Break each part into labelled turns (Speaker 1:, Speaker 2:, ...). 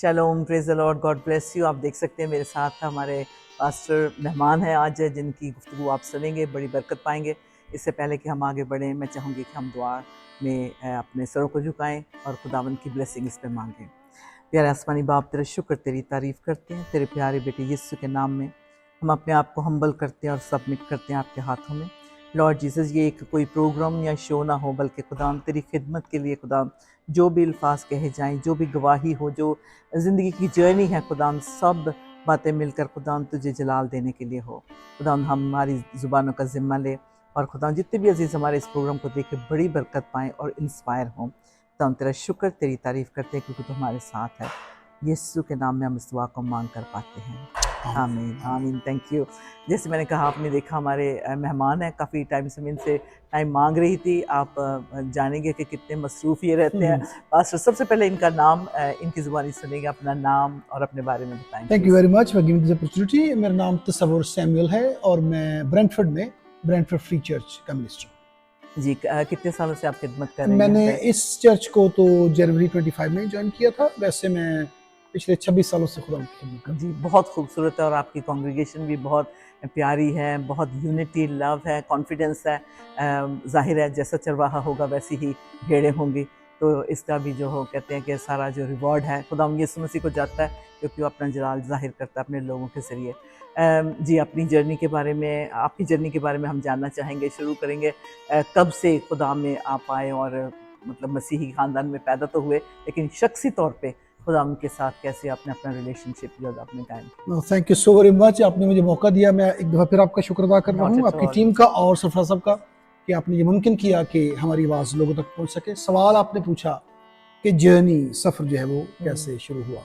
Speaker 1: Shalom, praise the Lord, God bless you. आप देख सकते हैं मेरे साथ हमारे पास्टर मेहमान हैं आज, जिनकी गुफ्तगू आप सुनेंगे, बड़ी बरकत पाएंगे। इससे पहले कि हम आगे बढ़ें, मैं चाहूँगी कि हम दुआ में अपने सरों को झुकाएं और खुदावंद की ब्लेसिंग इस पर मांगें। प्यारे आसमानी बाप, तेरा शुक्र, तेरी तारीफ़ करते हैं। तेरे प्यारे बेटे यीशु के नाम में हम अपने आप को हम्बल करते हैं और सबमिट करते हैं आपके हाथों में। लॉर्ड जीसस, ये एक कोई प्रोग्राम या शो ना हो, बल्कि खुदाम तेरी खिदमत के लिए खुदाम जो भी अल्फाज कहे जाएं, जो भी गवाही हो, जो ज़िंदगी की जर्नी है खुदाम, सब बातें मिलकर खुदाम तुझे जलाल देने के लिए हो। खुदाम हमारी ज़ुबानों का ज़िम्मा ले और खुदाम जितने भी अजीज़ हमारे इस प्रोग्राम को देख के बड़ी बरकत पाएँ और इंस्पायर हों। खुदाम तेरा शुक्र, तेरी तारीफ़ करते हैं क्योंकि तू हमारे साथ है। यीशु के नाम में हम इस दुआ को मांग कर पाते हैं, आमीन आमीन। Thank you. जैसे मैंने कहा, आपने देखा हमारे मेहमान हैं, काफ़ी टाइम से मैं इनसे टाइम मांग रही थी। आप जानेंगे कि कितने मसरूफ़ ये रहते हैं। पास्टर, सबसे पहले इनका नाम इनकी ज़ुबानी सुनेंगे, अपना नाम और अपने बारे में बताएं।
Speaker 2: Thank you very much for giving this opportunity. मेरा नाम तसव्वुर सैमुअल है और मैं ब्रेंटफोर्ड फ्री चर्च का मिनिस्टर हूँ।
Speaker 1: जी, कितने सालों से आप खिदमत कर रहे हैं?
Speaker 2: मैंने इस चर्च को तो जनवरी 25 में ज्वाइन किया था। वैसे मैं पिछले 26 सालों से खुदा की खिदमत कर रहा हूँ।
Speaker 1: जी, बहुत खूबसूरत है और आपकी कांग्रेगेशन भी बहुत प्यारी है, बहुत यूनिटी, लव है, कॉन्फिडेंस है। जाहिर है जैसा चरवाहा होगा वैसी ही भेड़ें होंगी, तो इसका भी जो हो कहते हैं कि सारा जो रिवॉर्ड है खुदा यीशु मसीह को जाता है, क्योंकि वो अपना जलाल जाहिर करता है अपने लोगों के ज़रिए। जी, अपनी जर्नी के बारे में, आपकी जर्नी के बारे में हम जानना चाहेंगे, शुरू करेंगे। कब से खुदा में आप आए और मतलब मसीही ख़ानदान में पैदा तो हुए, लेकिन शख्सी तौर पे खुदा के साथ कैसे आपने अपना रिलेशनशिप जो आपने कायम किया?
Speaker 2: Thank you so very much, आपने मुझे मौका दिया। मैं एक दफ़ा फिर आपका शुक्र अदा कर रहा हूँ, आपकी टीम का और सफरा साहब का, कि आपने ये मुमकिन किया कि हमारी आवाज़ लोगों तक पहुँच सके। सवाल आपने पूछा कि जर्नी, सफ़र जो है वो कैसे शुरू हुआ।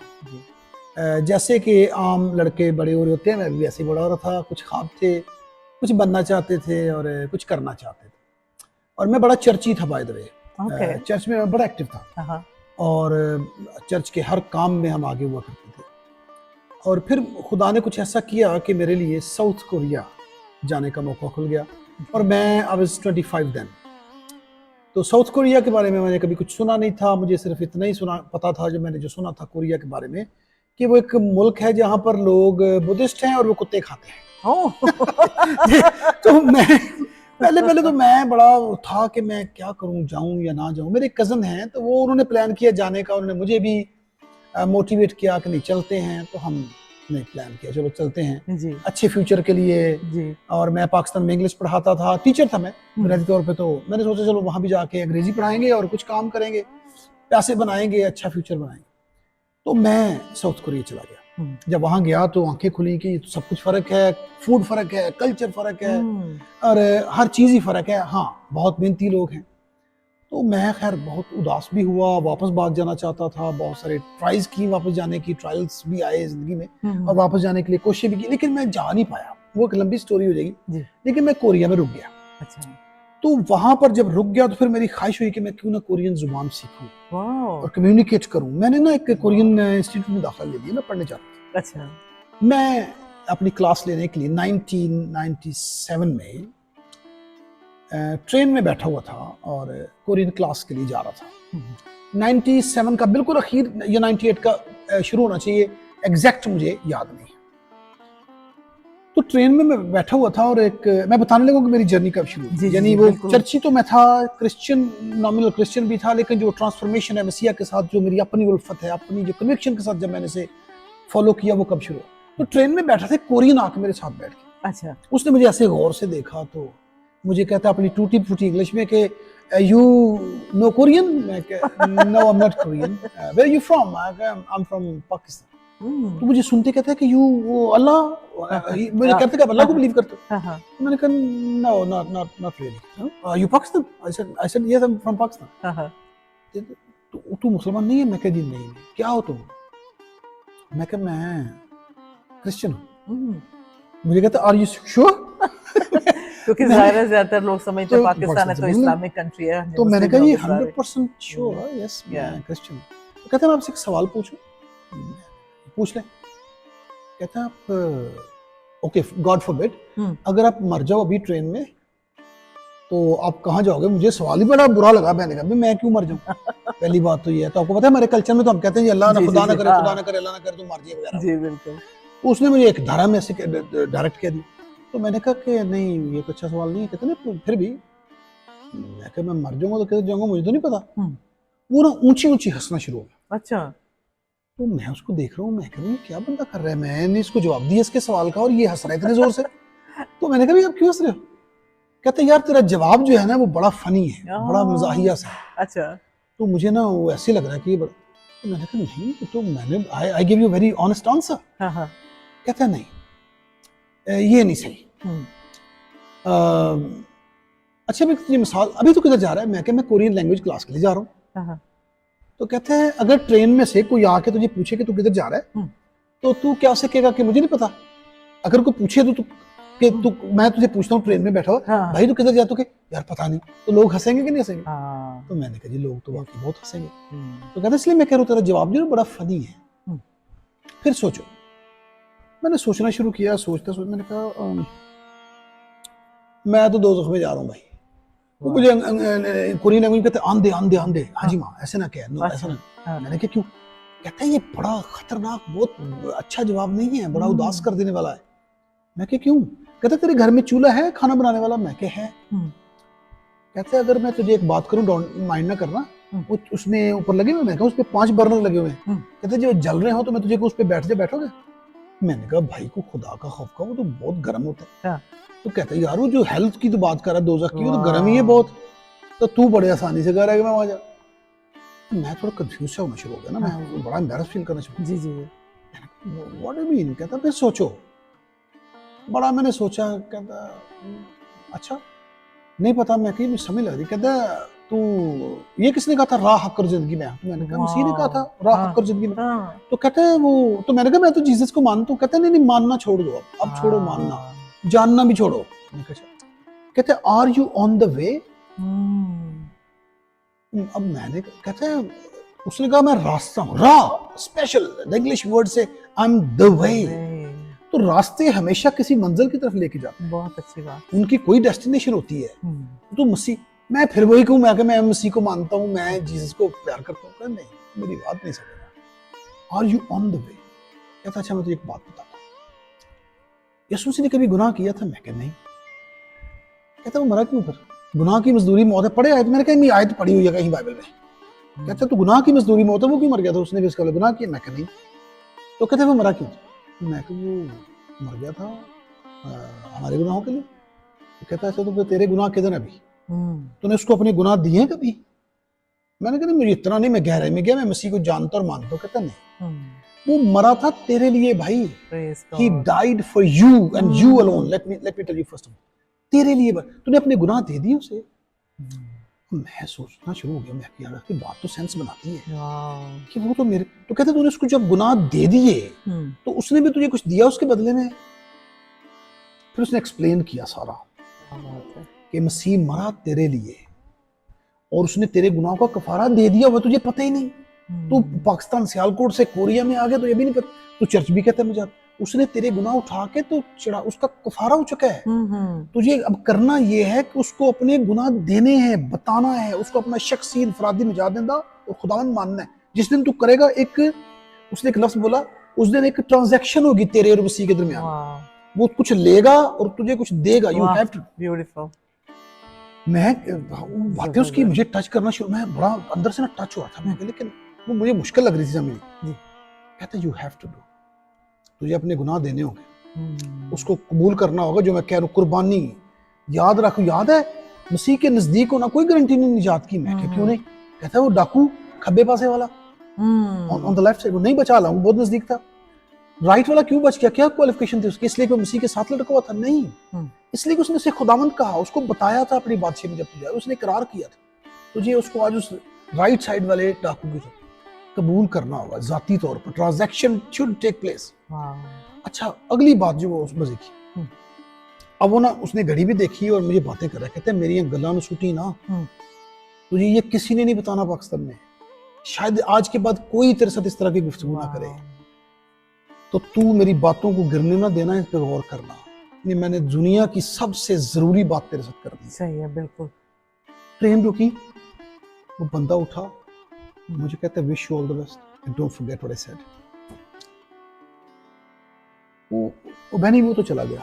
Speaker 2: जैसे कि आम लड़के बड़े हो रहे होते हैं, मैं भी ऐसे ही बड़ा हो रहा था। कुछ ख्वाब थे, कुछ बनना चाहते थे और कुछ करना चाहते थे। और मैं बड़ा चर्ची था बाय द वे। चर्च में मैं बड़ा एक्टिव था और चर्च के हर काम में हम आगे हुआ करते थे। और फिर खुदा ने कुछ ऐसा किया कि मेरे लिए साउथ कोरिया जाने का मौका खुल गया और मैं आई वाज 25 देन। तो साउथ कोरिया के बारे में मैंने कभी कुछ सुना नहीं था। मुझे सिर्फ इतना ही पता था, जो मैंने सुना था कोरिया के बारे में, कि वो एक मुल्क है जहाँ पर लोग बुद्धिस्ट हैं और वो कुत्ते खाते हैं। तो मैं पहले तो मैं बड़ा था कि मैं क्या करूं, जाऊं या ना जाऊं। मेरे कज़न हैं, तो वो उन्होंने प्लान किया जाने का। उन्होंने मुझे भी मोटिवेट किया कि नहीं चलते हैं। तो हमने प्लान किया, चलो चलते हैं
Speaker 1: जी,
Speaker 2: अच्छे फ्यूचर के लिए।
Speaker 1: जी।
Speaker 2: और मैं पाकिस्तान में इंग्लिश पढ़ाता था, टीचर था मैं बुनियादी तौर पे। तो मैंने सोचा चलो वहाँ भी जाके अंग्रेजी पढ़ाएंगे और कुछ काम करेंगे, पैसे बनाएंगे, अच्छा फ्यूचर बनाएंगे। तो मैं साउथ कोरिया चला गया। जब वहाँ गया तो आंखें खुली कि सब कुछ फ़र्क है, फूड फ़र्क है, कल्चर फ़र्क है और हर चीज़ ही फ़र्क है। हाँ, बहुत मेहनती लोग हैं। तो मैं खैर बहुत उदास भी हुआ, वापस भाग जाना चाहता था। बहुत सारे ट्राइज की वापस जाने की, ट्रायल्स भी आए ज़िंदगी में और वापस जाने के लिए कोशिश भी की, लेकिन मैं जा नहीं पाया। वो एक लंबी स्टोरी हो जाएगी। लेकिन मैं कोरिया में रुक गया।
Speaker 1: अच्छा।
Speaker 2: तो वहाँ पर जब रुक गया तो फिर मेरी ख्वाहिश हुई कि मैं क्यों ना कोरियन ज़ुबान सीखूं और कम्युनिकेट करूं। मैंने ना एक कोरियन इंस्टीट्यूट में दाखिला ले लिया, मैं पढ़ने चाहता था।
Speaker 1: अच्छा।
Speaker 2: मैं अपनी क्लास लेने के लिए 1997 में ट्रेन में बैठा हुआ था और कोरियन क्लास के लिए जा रहा था। 97 का बिल्कुल अखीर या 98 का शुरू होना चाहिए, एग्जैक्ट मुझे याद नहीं। तो ट्रेन में मैं बैठा हुआ था और मैं बताने लगा कि मेरी जर्नी कब शुरू हुई। यानी वो चर्ची तो मैं था, क्रिश्चियन, नॉमिनल क्रिश्चियन भी था, लेकिन जो ट्रांसफॉर्मेशन है मसीहा के साथ, जो मेरी अपनी उल्फत है, अपनी जो कन्विक्शन के साथ जब मैंने इसे फॉलो किया, वो कब शुरू हुआ। तो ट्रेन में बैठा था, कोरियन आके मेरे साथ बैठ गया।
Speaker 1: अच्छा।
Speaker 2: उसने मुझे ऐसे गौर से देखा तो मुझे कहता अपनी टूटी फूटी इंग्लिश में कि you know Korean? No, I am not Korean. Where you from? I am from Pakistan. तो मुझे सुनते कहता है कि यू अल्लाह, मुझे कहते कि अल्लाह को बिलीव करते हो? मैंने कहा no, not really. You Pakistan? I said yes, I am from Pakistan. तो तू मुसलमान नहीं है? मैं कह दी नहीं। क्या हो तुम? मैं कहा मैं क्रिश्चियन हूँ। मुझे कहता आर यू श्योर?
Speaker 1: क्योंकि ज़ाहिर है ज़्यादातर लोग समझते हैं पाकिस्तान है तो इस्लामिक कंट्री है।
Speaker 2: तो मैंने कहा ये 100% श्योर है, यस मैं क्रिश्चियन हूँ। तो कहता है मैं आपसे एक सवाल पूछूं? पूछ ले। कहता है आप ओके, गॉड फॉरबिड, अगर आप मर जाओ अभी ट्रेन में तो आप कहाँ जाओगे? मुझे सवाल ही बड़ा बुरा लगा। मैंने कहा मैं क्यों मर जाऊँ? पहली बात तो ये है। तो आपको पता है हमारे कल्चर में तो हम कहते हैं अल्लाह ना
Speaker 1: जी,
Speaker 2: खुदा
Speaker 1: जी,
Speaker 2: ना
Speaker 1: जी,
Speaker 2: करे,
Speaker 1: हाँ।
Speaker 2: खुदा ना करे, अल्लाह ना करे तुम मर जाइए वगैरह।
Speaker 1: जी बिल्कुल।
Speaker 2: तो उसने मुझे एक धारा में ऐसे डायरेक्ट कह दी। तो मैंने कहा कि नहीं ये तो अच्छा सवाल नहीं है। कहते ना फिर भी, मैं कहा मैं मर जाऊंगा तो कैसे जाऊंगा मुझे तो नहीं पता। वो ना ऊंची ऊंची हंसना शुरू हो गया।
Speaker 1: अच्छा।
Speaker 2: तो मैं उसको देख रहा हूँ, मैं कह रहा हूँ ये क्या बंदा कर रहा है। मैंने इसको जवाब दिया इसके सवाल का और ये हंस रहा है इतने जोर से। तो मैंने कहा भाई आप क्यों हंस रहे हो? कहते यार तेरा जवाब जो है ना वो बड़ा फनी है, बड़ा मजाहिया सा है।
Speaker 1: अच्छा।
Speaker 2: तो मुझे ना वो ऐसे लग रहा है कि ये बड़ा। तो मैंने कहा नहीं तो मैंने I give you very honest answer.
Speaker 1: हाँ हाँ।
Speaker 2: कहता नहीं ये नहीं सही। अच्छा मैं तुझे मिसाल, अभी तो किधर जा रहा है? मैं क्या मैं कोरियन लैंग्वेज क्लास के लिए जा रहा हूँ।
Speaker 1: हाँ।
Speaker 2: तो कहते हैं अगर ट्रेन में से कोई आके तुझे पूछे कि तू किधर जा रहा है तो तू क्या उसे कहेगा कि मुझे नहीं पता? अगर कोई पूछे तो तू कि तू, मैं तुझे पूछता हूँ ट्रेन में बैठा हो,
Speaker 1: हाँ।
Speaker 2: भाई तू किधर जाता हो? यार पता नहीं। तो लोग हंसेंगे कि नहीं हंसेंगे?
Speaker 1: हाँ।
Speaker 2: तो मैंने कहा जी लोग तो वाकई बहुत हंसेंगे। तो कहते इसलिए मैं कह रहा हूँ तेरा जवाब जो है बड़ा फनी है। फिर सोचो। मैंने सोचना शुरू किया, सोचता सोचता मैंने कहा मैं तो दोज़ख में जा रहा हूँ भाई। वो मुझे कोरियन लैंग्वेज कहते आंधे आंधे आंधे। हाँ जी माँ ऐसे ना कह, नो ऐसा ना। मैंने कहा क्यों? कहता है ये बड़ा खतरनाक, बहुत अच्छा जवाब नहीं है, बड़ा उदास कर देने वाला है। मैं कहा क्यों? कहता तेरे घर में चूल्हा है खाना बनाने वाला? मैं कहा है। कहते अगर मैं तुझे एक बात करूं माइंड ना करना, वो उसमें ऊपर लगे हुए, मैं कहा उस पे 5 बर्नर लगे हुए हैं। कहते जो जल रहे हो तो मैं तुझे उस पे बैठोगे? मैंने कहा भाई को खुदा का खौफ का, वो तो बहुत गर्म होता है। तो कहते यार वो जो हेल्थ की तो बात कर रहा है दोज़ख की, वो तो गर्म ही है बहुत। तो तू बड़े आसानी से कह रहा है कि मैं वहां जा। मैं थोड़ा कंफ्यूज सा होना शुरू हो गया ना। मैं बड़ा एम्बैरस फील करना शुरू। जी जी। What do you mean? कहता फिर सोचो। बड़ा मैंने सोचा। कहता अच्छा नहीं पता। मैं कहीं समझ लग रही। कहता तू ये किसने कहा था राह हक्कर जिंदगी में? तो मैंने कहा मसीह ने कहा था राह हक्कर जिंदगी में। तो कहता है वो, तो मैंने कहा मैं तो जीसस को मानता हूँ। कहता नहीं मानना छोड़ दो, अब छोड़ो मानना, जानना भी छोड़ो। कहते are you on the way? अब मैंने कहते हैं उसने कहा मैं रास्ता हूँ, राह स्पेशल इंग्लिश वर्ड से आई एम द वे। तो रास्ते हमेशा किसी मंजिल की तरफ लेके जाते हैं। बहुत अच्छी बात। उनकी कोई डेस्टिनेशन होती है। तो मसीह, मैं फिर वही कहूँ मैं मसीह को मानता हूँ, मैं जीसस को प्यार करता हूँ। नहीं मेरी बात नहीं समझ। Are you on the way? कहता अच्छा मैं तुझे एक बात बताता हूँ, यीशु मसीह ने कभी गुनाह किया था? मैं कहा नहीं। कहता वो मरा क्यों फिर? गुनाह की मजदूरी मौत है। पढ़े आयत? मैंने कहा आयत पढ़ी हुई है कहीं बाइबल में। कहता तो गुनाह की मजदूरी मौत है, वो क्यों मर गया था? उसने भी इसका गुनाह किया? मैं कहा नहीं। तो कहते वो मरा क्यों? मैं कहा वो मर गया था हमारे गुनाहों के लिए। तो कहता ऐसा तो फिर तेरे गुनाह किधर है अभी? तूने उसको अपने गुनाह दिए कभी? मैंने कहा नहीं मुझे इतना नहीं, मैं गहराई में गया, मैं मसीह को जानता और मानता हूँ। कहता नहीं, वो मरा था तेरे लिए भाई। He died for you and you alone. Let me tell you first of all, तेरे लिए तूने अपने गुनाह दे दिए उसे। मैं सोचना शुरू हो गया, मैं यार की बात तो सेंस बनाती है कि वो तो मेरे। तो कहते तूने उसको जब गुनाह दे दिए तो उसने भी तुझे कुछ दिया उसके बदले में? फिर उसने एक्सप्लेन किया सारा कि मसीह मरा तेरे लिए और उसने तेरे गुनाहों का कफारा दे दिया, वो तुझे पता ही नहीं। तू पाकिस्तान सियालकोट से कोरिया में आ गया तो ये भी नहीं पता। तू चर्च भी कहता है मुझे, उसने तेरे गुनाह उठा के तो चढ़ा, उसका कफारा हो चुका है। तुझे अब करना ये है कि उसको अपने गुनाह देने हैं, बताना है, उसको अपना शख्सी इनफरादी निजात देना और खुदावंद मानना है। जिस दिन तू करेगा, एक उसने एक लफ्ज बोला, उस दिन एक ट्रांजैक्शन होगी तेरे और मसीह के दरमियान। वो कुछ लेगा और तुझे कुछ देगा। You have to. ब्यूटीफुल। मैं बातें उसकी मुझे टच करना शुरू, मैं बड़ा अंदर से ना टच हुआ था मैं, लेकिन वो मुझे मुश्किल लग रही थी समझनी। कहता यू हैव टू डू, तुझे अपने गुनाह देने होंगे, उसको कबूल करना होगा। जो मैं कह रहा हूँ कुर्बानी, याद रखो, याद है मसीह के नजदीक होना कोई गारंटी नहीं निजात की। मैं क्यों नहीं? कहता है वो डाकू खब्बे पासे वाला ऑन द लेफ्ट साइड, वो नहीं बचा ला, वो बहुत नजदीक था। राइट वाला क्यों बच गया? क्या क्वालिफिकेशन थी उसकी? इसलिए मसीह के साथ लटका हुआ था? नहीं, इसलिए उसने उसे खुदावंद कहा, उसको बताया था अपनी बादशाह में जब तुझे, उसने इकरार किया था तुझे उसको आज उस राइट साइड वाले डाकू की कबूल करना होगा जाती तौर पर। Transaction should take place. अच्छा अगली बात जो वो उस मजे की, अब वो ना उसने घड़ी भी देखी और मुझे बातें कर रहा है। कहते हैं मेरी गला में छूटी ना, तुझे ये किसी ने नहीं बताना पाकिस्तान में, शायद आज के बाद कोई तेरे साथ इस तरह की गुफ्तगू ना करे, तो तू मेरी बातों को गिरने ना देना, इस पर गौर करना। नहीं, मैंने दुनिया की सबसे जरूरी बात तेरे साथ कर दी। सही है, बिल्कुल। ट्रेन रुकी, वो बंदा उठा, मुझे कहता है wish you all the best, don't forget what I said. वो बहनी वो तो चला गया,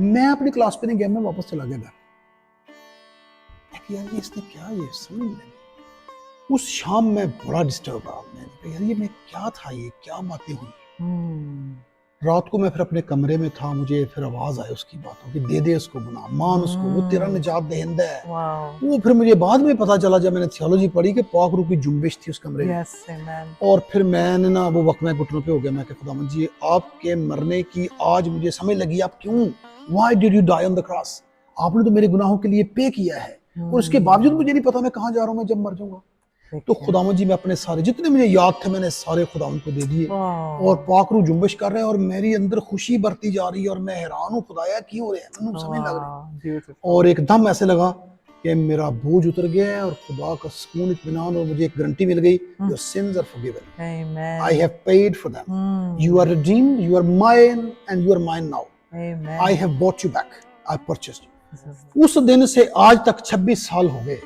Speaker 2: मैं अपनी क्लास पे नहीं गया, मैं वापस चला गया घर। यार ये इसने क्या, ये समझ नहीं। उस शाम मैं बड़ा डिस्टर्ब रहा, मैंने कहा यार ये मैं क्या था, ये क्या बातें हुई। रात को मैं फिर अपने कमरे में था, मुझे फिर आवाज आई उसकी बातों की, दे दे उसको गुनाह, मान उसको, वो तेरा निजात दहिंदा है। वो फिर मुझे बाद में पता चला जब मैंने थियोलॉजी पढ़ी कि पाक रूह की जुम्बिश थी उस कमरे में। और फिर मैंने ना वो वक्त में घुटनों पे हो गया, मैं कहा खुदावंद जी आपके मरने की आज मुझे समझ लगी, आप क्यों, why did you die on the cross, आपने तो मेरे गुनाहों के लिए पे किया है, और उसके बावजूद मुझे नहीं पता मैं कहाँ जा रहा हूँ, मैं जब मर जाऊंगा। तो खुदावंद जी मैं अपने सारे जितने मुझे याद थे मैंने सारे खुदावंद को दे दिए, और पाक रूह जुम्बिश कर रहे हैं, और मेरी अंदर खुशी बढ़ती जा रही है, और मैं हैरान हूँ खुदाया क्यों हो रहे हैं, मैंने समझ लग रही है। और एकदम ऐसे लगा कि मेरा बोझ उतर गया है, और खुदा का सुकून इत्मीनान, और मुझे एक गारंटी मिल गई, your sins are forgiven, I have paid for them, you are redeemed, you are mine and you are mine now, I have bought you back, I purchased. उस दिन से आज तक 26 साल हो गए,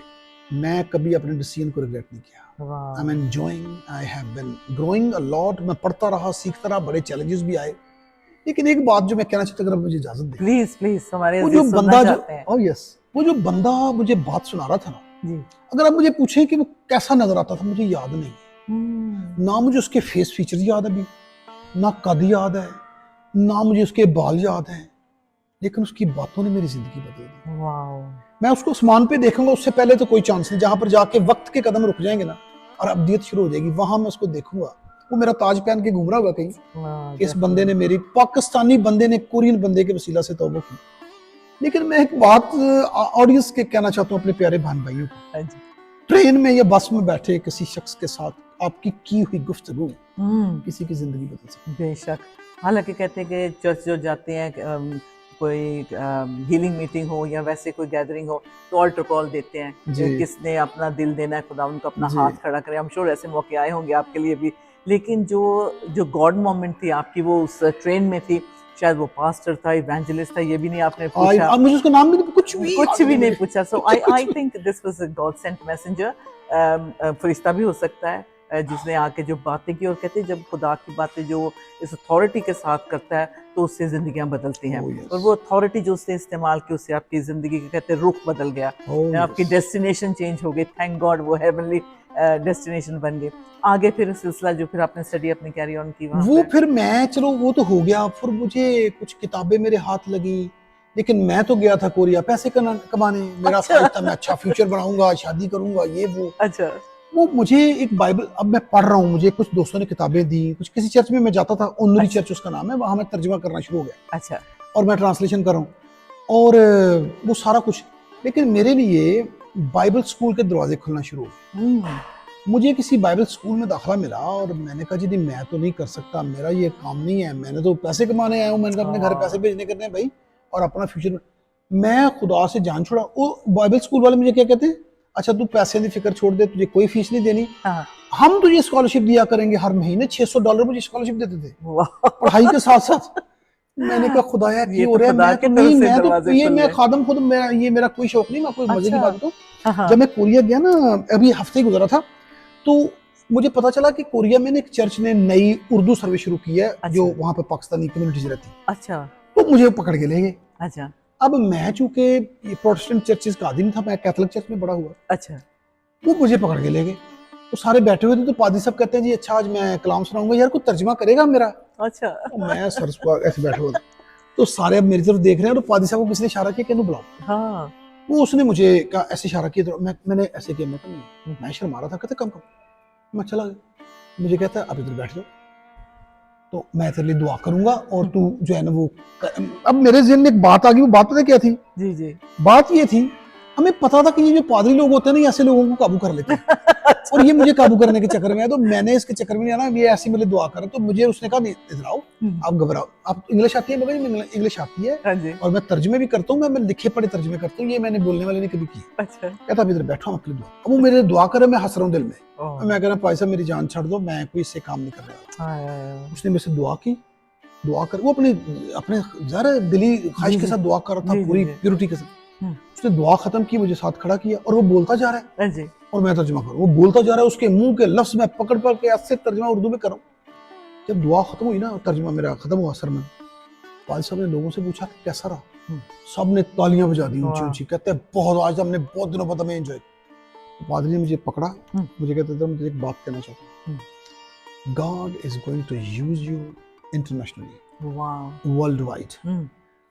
Speaker 2: मैं कभी अपने डिसीजन को रिग्रेट नहीं किया। I am enjoying, I have been growing a lot, मैं पढ़ता रहा, सीखता रहा, बड़े चैलेंजेस भी आए। लेकिन एक बात जो मैं कहना चाहता हूं, अगर आप मुझे इजाजत दें,
Speaker 1: प्लीज प्लीज, हमारे
Speaker 2: वो जो बंदा जो ओह यस, वो जो बंदा मुझे बात सुना रहा था ना जी, अगर आप मुझे पूछें कि वो कैसा नजर आता था, मुझे याद नहीं। ना मुझे उसके फेस फीचर याद है अभी, ना कद याद है, ना मुझे उसके बाल याद है, लेकिन उसकी बातों ने मेरी जिंदगी बदल दी। वाओ। मैं उसको आसमान पे देखूंगा, उससे पहले तो कोई चांस नहीं, जहां पर जाके वक्त के कदम रुक जाएंगे ना और अब्दियत शुरू हो जाएगी, वहां मैं उसको देखूंगा, वो मेरा ताज पहन के घूम रहा होगा कहीं, इस बंदे ने, मेरी पाकिस्तानी बंदे ने कोरियन बंदे के वसीला से तौबा की। लेकिन मैं एक बात ऑडियंस के कहना चाहता हूँ, अपने प्यारे बहन भाइयों को, ट्रेन में या बस में बैठे किसी शख्स के साथ आपकी की हुई गुफ्तगू किसी की जिंदगी बदल सकती है।
Speaker 1: बेशक, हालांकि कहते हैं कि चर्च जो जाते हैं, कोई हीलिंग मीटिंग हो या वैसे कोई गैदरिंग हो, तो ऑल्टर कॉल देते हैं, किसने अपना दिल देना है खुदा उनको अपना हाथ खड़ा करे। हम श्योर ऐसे मौके आए होंगे आपके लिए भी, लेकिन जो गॉड मोमेंट थी आपकी, वो उस ट्रेन में थी, शायद वो पास्टर था, इवेंजलिस्ट था, ये भी नहीं आपने पूछा,
Speaker 2: मुझे उसका नाम भी कुछ
Speaker 1: भी नहीं पूछा। So I think this was a god sent messenger, फरिश्ता भी हो सकता है जिसने आके जो बातें की, और कहते हैं जब खुदा की बातें जो इस अथॉरिटी के साथ करता है तो उससे जिंदगियां बदलती हैं। और वो अथॉरिटी जो उसने इस्तेमाल की, उससे आपकी जिंदगी के कहते हैं रुख बदल गया, आपकी डेस्टिनेशन चेंज हो गई। थैंक गॉड, वो हेवनली डेस्टिनेशन बन गई। आगे फिर सिलसिला जो फिर आपने स्टडी अपनी कैरी ऑन की,
Speaker 2: वो फिर मैं, चलो वो तो हो गया, फिर मुझे कुछ किताबें मेरे हाथ लगी, लेकिन मैं तो गया था कोरिया पैसे कमाने, मेरा ख्याल था मैं अच्छा फ्यूचर बनाऊंगा, शादी करूंगा, ये वो।
Speaker 1: अच्छा।
Speaker 2: वो मुझे एक बाइबल, अब मैं पढ़ रहा हूँ, मुझे कुछ दोस्तों ने किताबें दी, कुछ किसी चर्च में मैं जाता था, ओनरी चर्च उसका नाम है, वहां मैं तर्जुमा करना शुरू हो गया।
Speaker 1: अच्छा।
Speaker 2: और मैं ट्रांसलेशन कर रहा हूँ, और वो सारा कुछ, लेकिन मेरे लिए बाइबल स्कूल के दरवाजे खुलना शुरू हो गए। मुझे किसी बाइबल स्कूल में दाखिला मिला, और मैंने कहा जी मैं तो नहीं कर सकता, मेरा ये काम नहीं है, मैंने तो पैसे कमाने आया हूँ, मैंने अपने घर पैसे भेजने करने हैं भाई, और अपना फ्यूचर। मैं खुदा से जान छोड़ा। वो बाइबल स्कूल वाले मुझे क्या कहते हैं, अच्छा तू पैसे की फिक्र छोड़ दे, तुझे कोई फीस नहीं देनी, हम तुझे स्कॉलरशिप दिया करेंगे, हर महीने $600 मुझे स्कॉलरशिप देते थे पढ़ाई के साथ साथ। मैंने कहा खुदाया की हो रहा है, मैं तो नहीं, मैं तो ये मैं खादम खुद, मेरा ये मेरा कोई शौक नहीं, मैं कोई मजे की बात बताऊं। जब मैं कोरिया गया ना, अभी हफ्ते ही गुजरा था, तो मुझे पता चला कि कोरिया में एक चर्च ने नई उर्दू सर्विस शुरू की है, जो वहां पे पाकिस्तानी कम्युनिटीज रहती है। अच्छा। तो मुझे पकड़ के ले गए। अच्छा। अब मैं चूंकि प्रोटेस्टेंट चर्चेस का आदमी था, मैं कैथोलिक चर्च में बड़ा हुआ। अच्छा। वो मुझे पकड़ के ले गए, तो सारे बैठे हुए थे, तो पादरी साहब कहते हैं जी अच्छा आज मैं कलाम सुनाऊंगा, यार कोई तर्जमा करेगा मेरा। अच्छा। तो मैं सर ऐसे बैठे हुए, तो सारे अब मेरी तरफ देख रहे हैं, और पादरी साहब को किसी ने इशारा किया कि इन्हें बुलाओ। हाँ। वो उसने मुझे कहा, ऐसे इशारा किया, तो मैंने ऐसे किया, मैं शर्मा रहा था, कहते कम कम। मैं चला गया, मुझे कहता है अब इधर बैठ जाओ, तो मैं तेरे लिए दुआ करूंगा, और तू जो है ना वो। अब मेरे ज़हन में एक बात आ गई, वो बात पता क्या थी? जी जी। बात ये थी, हमें पता था कि ये जो पादरी लोग होते हैं ना, ऐसे लोगों को काबू कर लेते हैं। और ये मुझे काबू करने के चक्कर में है, तो मैंने इसके चक्कर में नहीं आना, ये ऐसी मेरे दुआ कर, तो मुझे उसने कहा इधर आओ, आप घबराओ, आप इंग्लिश आती है? मगर इंग्लिश आती है, और मैं तर्जमे भी करता हूँ, मैं लिखे पढ़े तर्जमे करता हूँ, ये मैंने बोलने वाले नहीं कभी की। अच्छा। कहता अब इधर बैठो, हम अपनी दुआ। अब वो मेरे दुआ करे, मैं हंस रहा हूँ दिल में, मैं कह रहा भाई साहब मेरी जान छाड़ दो, मैं कोई इससे काम नहीं कर रहा। उसने मेरे से दुआ की, दुआ कर, वो अपने ज़रा दिली ख्वाहिश के साथ दुआ कर रहा था, पूरी प्योरिटी के साथ। उसने दुआ खत्म की, मुझे साथ खड़ा किया, और वो बोलता जा रहा है, और मैं तर्जुमा करूँ। वो बोलता जा रहा है, उसके मुंह के लफ्ज मैं पकड़ पकड़ के ऐसे तर्जुमा उर्दू में कर रहा हूँ। जब दुआ खत्म हुई ना, तर्जुमा मेरा खत्म हुआ सर में, वालिद साहब ने लोगों से पूछा कि कैसा रहा। सब ने तालियां बजा दी ऊंची ऊंची, कहते हैं बहुत, आज हमने बहुत दिनों बाद हमें एंजॉय। पादरी ने मुझे पकड़ा, मुझे कहते थे मुझे एक बात कहना चाहता हूँ, God is going to use you internationally, world wide.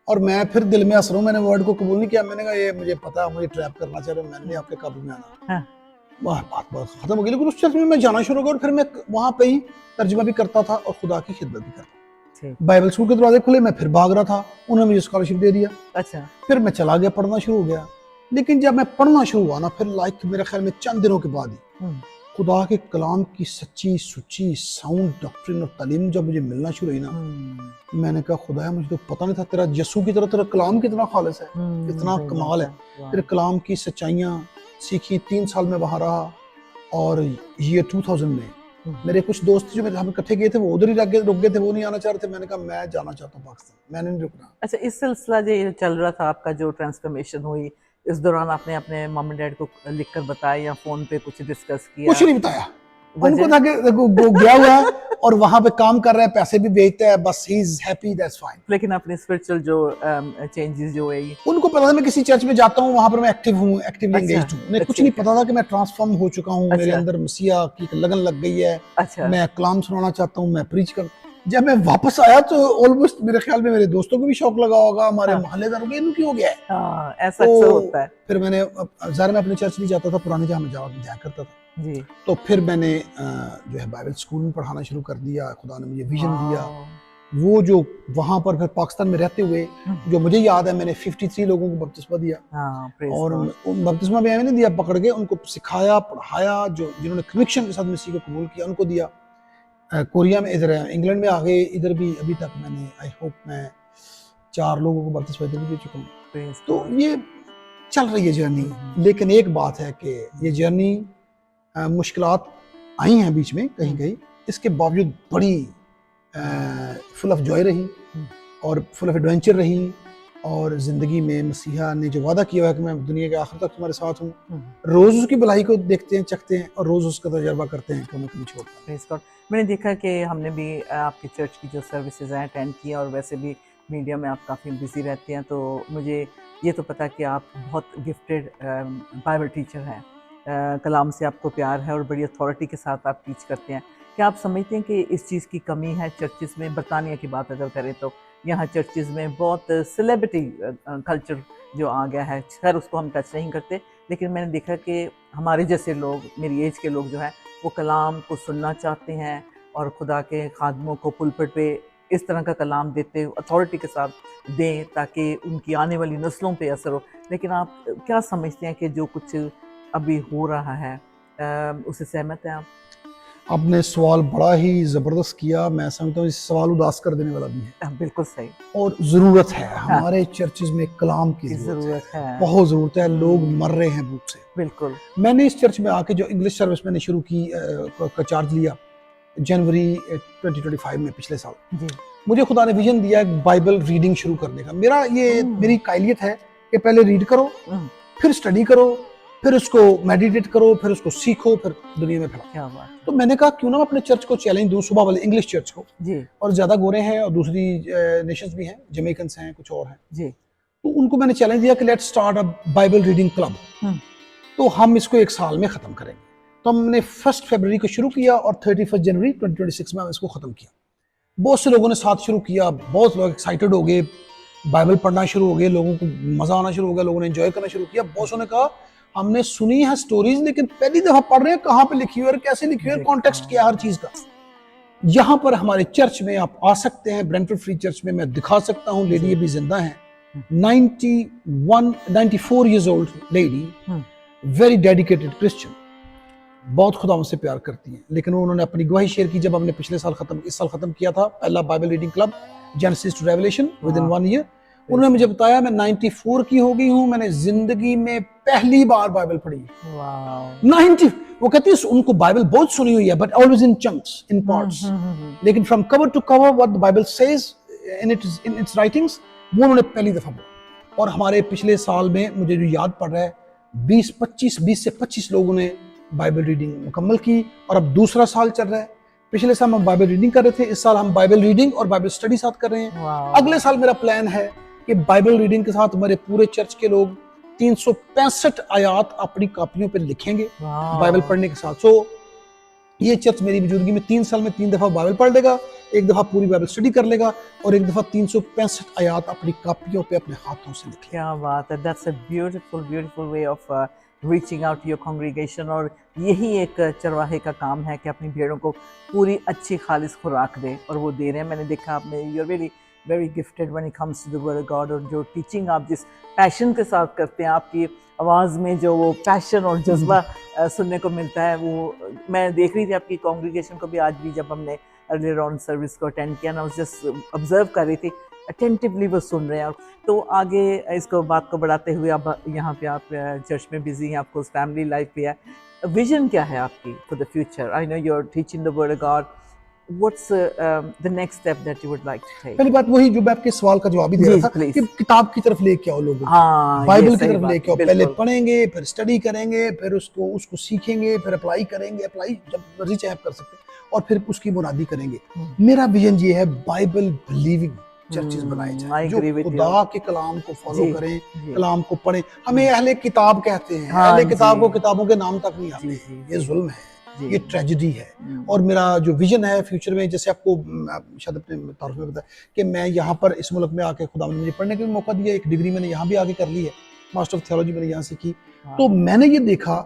Speaker 2: और मैं फिर दिल में हंस रहा हूँ, मैंने वर्ड को कबूल नहीं किया। मैंने कहा ये मुझे पता है, मुझे ट्रैप करना चाह रहे हो, मैंने नहीं आपके काबू में आना। वाह, बात खत्म हो गई। लेकिन उस चर्च में मैं जाना शुरू हो गया और फिर मैं वहां पे ही तर्जुमा भी करता था और खुदा की खिदमत भी करता। बाइबल स्कूल के दरवाजे खुले, मैं फिर भाग रहा था, उन्होंने मुझे स्कॉलरशिप दे दिया।
Speaker 1: अच्छा।
Speaker 2: फिर मैं चला गया, पढ़ना शुरू हो गया। लेकिन जब मैं पढ़ना शुरू हुआ ना, फिर लाइक मेरे ख्याल में चंद दिनों के बाद ही खुदा के कलाम की सच्ची सुच्ची साउंड डॉक्ट्रिन और तालीम जब मुझे मिलना शुरू हुई ना, मैंने कहा खुदा, मुझे तो पता नहीं था तेरा यस्सू की तरह तेरा कलाम कितना खालिस है, कितना कमाल है। तेरे कलाम की सच्चाइयाँ सीखी। 3 साल में वहाँ रहा और ईयर 2000 में मेरे कुछ दोस्त जो मेरे हम इकट्ठे गए थे, वो उधर ही रुक गए थे, वो नहीं आना चाह रहे थे। मैंने कहा मैं जाना चाहता हूँ पाकिस्तान, मैंने नहीं रुकना।
Speaker 1: अच्छा, इस सिलसिला जो चल रहा था आपका, जो ट्रांसफॉर्मेशन हुई, इस दौरान आपने अपने मम एंड डैड को लिखकर बताया या फोन पे कुछ डिस्कस किया?
Speaker 2: कुछ नहीं बताया उनको, था कि वो गया हुआ है और वहां पे काम कर रहा है, पैसे भी भेजता है, बस he is happy, that's fine.
Speaker 1: लेकिन अपने स्पिरिचुअल जो चेंजेस जो है,
Speaker 2: उनको पता था मैं किसी चर्च में जाता हूँ, वहां पर मैं एक्टिव हूँ, एक्टिवली एंगेज्ड हूँ। उन्हें कुछ नहीं पता था कि मैं ट्रांसफॉर्म हो चुका हूँ, मेरे अंदर मसीहा की लगन लग गई है। मैं कलाम सुनाना चाहता हूँ, मैं प्रीच कर। जब मैं वापस आया तो ऑलमोस्ट मेरे ख्याल में मेरे दोस्तों को भी शौक लगा होगा, हमारे मोहल्लेदारों को, इनको हो गया है।
Speaker 1: ऐसा अक्सर होता है।
Speaker 2: फिर मैंने ज़ाहिर मैं अपने चर्च नहीं जाता था, पुराने जहाँ में जाया करता था
Speaker 1: जी।
Speaker 2: तो फिर मैंने जो है बाइबल स्कूल में पढ़ाना शुरू कर दिया। खुदा ने मुझे विजन दिया। वो जो वहाँ पर फिर पाकिस्तान में रहते हुए, जो मुझे याद है, मैंने 53 लोगों को बपतिस्मा दिया। और बपतिस्मा भी मैंने दिया, पकड़ के उनको सिखाया, पढ़ाया। जो जिन्होंने कनेक्शन के साथ मसीह को कबूल किया उनको दिया। कोरिया में, इधर इंग्लैंड में आ गए, इधर भी अभी तक मैंने आई होप मैं 4 लोगों को बपतिस्मा इधर भी दे चुका हूँ। तो ये चल रही है जर्नी। लेकिन एक बात है कि ये जर्नी मुश्किलात आई हैं बीच में कहीं कहीं, इसके बावजूद बड़ी फुल ऑफ जॉय रही और फुल ऑफ एडवेंचर रही। और ज़िंदगी में मसीहा ने जो वादा किया है कि मैं दुनिया के आखिर तक तुम्हारे साथ हूँ, रोज़ उसकी भलाई को देखते हैं, चखते हैं और रोज़ उसका तजर्बा करते हैं कि हमें कभी छोड़ता।
Speaker 1: मैंने देखा कि हमने भी आपकी चर्च की जो सर्विसेज हैं अटेंड किया, और वैसे भी मीडिया में आप काफ़ी बिजी रहते हैं, तो मुझे ये तो पता कि आप बहुत गिफ्टेड बाइबल टीचर हैं। कलाम से आपको प्यार है और बड़ी अथॉरिटी के साथ आप टीच करते हैं। क्या आप समझते हैं कि इस चीज़ की कमी है चर्चिज़ में? बरतानिया की बात अगर करें तो यहाँ चर्चिज़ में बहुत सेलिब्रिटी कल्चर जो आ गया है, खैर उसको हम टच नहीं करते, लेकिन मैंने देखा कि हमारे जैसे लोग, मेरी एज के लोग जो हैं, वो कलाम को सुनना चाहते हैं और खुदा के खादमों को पुलपिट पे इस तरह का कलाम देते अथॉरिटी के साथ दें ताकि उनकी आने वाली नस्लों पे असर हो। लेकिन आप क्या समझते हैं कि जो कुछ अभी हो रहा है उससे सहमत हैं आप?
Speaker 2: आपने सवाल बड़ा ही ज़बरदस्त किया। मैं समझता हूँ इस सवाल उदास कर देने वाला भी है।
Speaker 1: बिल्कुल सही।
Speaker 2: और ज़रूरत है हमारे चर्चेज में कलाम की ज़रूरत है, बहुत ज़रूरत है। लोग मर रहे हैं भूख से।
Speaker 1: बिल्कुल।
Speaker 2: मैंने इस चर्च में आके जो इंग्लिश सर्विस मैंने शुरू की का चार्ज लिया जनवरी 2025 में, पिछले साल जी। मुझे खुदा ने विजन दिया बाइबल रीडिंग शुरू करने का। मेरी कायलियत है कि पहले रीड करो, फिर स्टडी करो, फिर उसको मेडिटेट करो, फिर उसको सीखो, फिर दुनिया में फैलाओ। तो मैंने कहा क्यों ना अपने चर्च को चैलेंज दूं, सुबह वाले इंग्लिश चर्च को जी। और ज्यादा गोरे हैं और दूसरी नेशंस भी हैं, जमैकन्स हैं, कुछ और हैं जी। तो उनको मैंने चैलेंज दिया कि let's start a Bible reading club. तो हम इसको 1 साल में खत्म करेंगे। तो हमने 1 फरवरी को शुरू किया और 31 जनवरी 2026 में इसको खत्म किया। बहुत से लोगों ने साथ शुरू किया, बहुत लोग एक्साइटेड हो गए, बाइबल पढ़ना शुरू हो गए, लोगों को मजा आना शुरू हो गया, लोगों ने एंजॉय करना शुरू किया। बहुत से ने कहा हमने सुनी है स्टोरीज, लेकिन पहली दफा पढ़ रहे हैं, कहाँ पे लिखी हुई है, कैसे लिखी हुई है, कॉन्टेक्स्ट क्या हर चीज का। यहाँ पर हमारे चर्च में आप आ सकते हैं, ब्रेंटफोर्ड फ्री चर्च में मैं दिखा सकता हूँ। लेडी अभी जिंदा है, 94 years old lady, very dedicated Christian, बहुत खुदा उनसे प्यार करती हैं। लेकिन उन्होंने अपनी गवाही शेयर की जब हमने इस साल खत्म किया था पहला Bible reading club Genesis to Revelation within 1 year. उन्होंने मुझे बताया मैं 94 की हो गई हूँ, मैंने जिंदगी में पहली बार बाइबल पढ़ी। 90, वो कहती है उनको बाइबल बहुत सुनी हुई है but always in chunks, in parts, लेकिन from cover to cover what the Bible says in its writings, वो उन्होंने पहली दफा पढ़ा। और हमारे पिछले साल में मुझे जो याद पड़ रहा है 20 से 25 लोगों ने बाइबल रीडिंग मुकम्मल की और अब दूसरा साल चल रहा है। पिछले साल हम बाइबल रीडिंग कर रहे थे, इस साल हम बाइबल रीडिंग और बाइबल स्टडी साथ कर रहे हैं।
Speaker 1: वाह।
Speaker 2: अगले साल मेरा प्लान है कि बाइबल रीडिंग के साथ हमारे पूरे चर्च के लोग 365 आयात अपनी कॉपियों पर लिखेंगे
Speaker 1: वाह।
Speaker 2: बाइबल पढ़ने के साथ। सो ये चर्च मेरी मौजूदगी में 3 साल में 3 दफा बाइबल पढ़ लेगा, एक दफा पूरी बाइबल स्टडी कर लेगा और एक दफा 365 आयात अपनी कॉपियों पे अपने हाथों से लिखेगा।
Speaker 1: क्या बात है, that's a beautiful way of reaching out to your congregation. और यही एक चरवाहे का काम है कि अपनी भेड़ों को पूरी अच्छी खालिस खुराक दे, और वो दे रहे हैं। मैंने देखा आपने, you are very very gifted when it comes to the word of God. और जो टीचिंग आप जिस पैशन के साथ करते हैं, आपकी आवाज़ में जो वो पैशन और जज्बा सुनने को मिलता है, वो मैं देख रही थी आपकी कांग्रीगेशन को भी। आज भी जब हमने अर्लियर ऑन सर्विस को अटेंड किया ना, उस जस्ट ऑब्जर्व कर रही थी, अटेंटिवली वो सुन रहे हैं। तो आगे इसको बात को बढ़ाते हुए, अब यहाँ पे आप चर्च में बिजी हैं, आपको फैमिली लाइफ भी है, विजन क्या है आपकी for the future? I know you are teaching the word of God, what's the next step that you would like to take?
Speaker 2: पहली बात वही जो मैं आपके सवाल का जवाब ही दे रहा था कि किताब की तरफ लेके आओ लोगों को।
Speaker 1: हाँ,
Speaker 2: बाइबल की तरफ लेके आओ। पहले पढ़ेंगे, फिर स्टडी करेंगे, फिर उसको सीखेंगे, फिर अप्लाई करेंगे। अप्लाई जब मर्जी चाहे आप कर सकते हैं, और फिर उसकी बुनियादी करेंगे। मेरा विजन ये है, बाइबल बिलीविंग चर्चेस बनाए जाएं जो खुदा के कलाम को फॉलो करें, कलाम को पढ़ें। हमें अहले किताब कहते हैं, अहले किताब को किताबों के नाम तक नहीं आते। ये जुल्म है, ये ट्रेजेडी है। और मेरा जो विजन है फ्यूचर में, जैसे आपको शायद अपने तारुफ में बताया कि मैं यहाँ पर इस मुल्क में आके खुदा ने मुझे पढ़ने का भी मौका दिया, एक डिग्री मैंने यहाँ भी आके कर ली है, मास्टर ऑफ थियोलॉजी मैंने यहाँ से की। तो मैंने ये देखा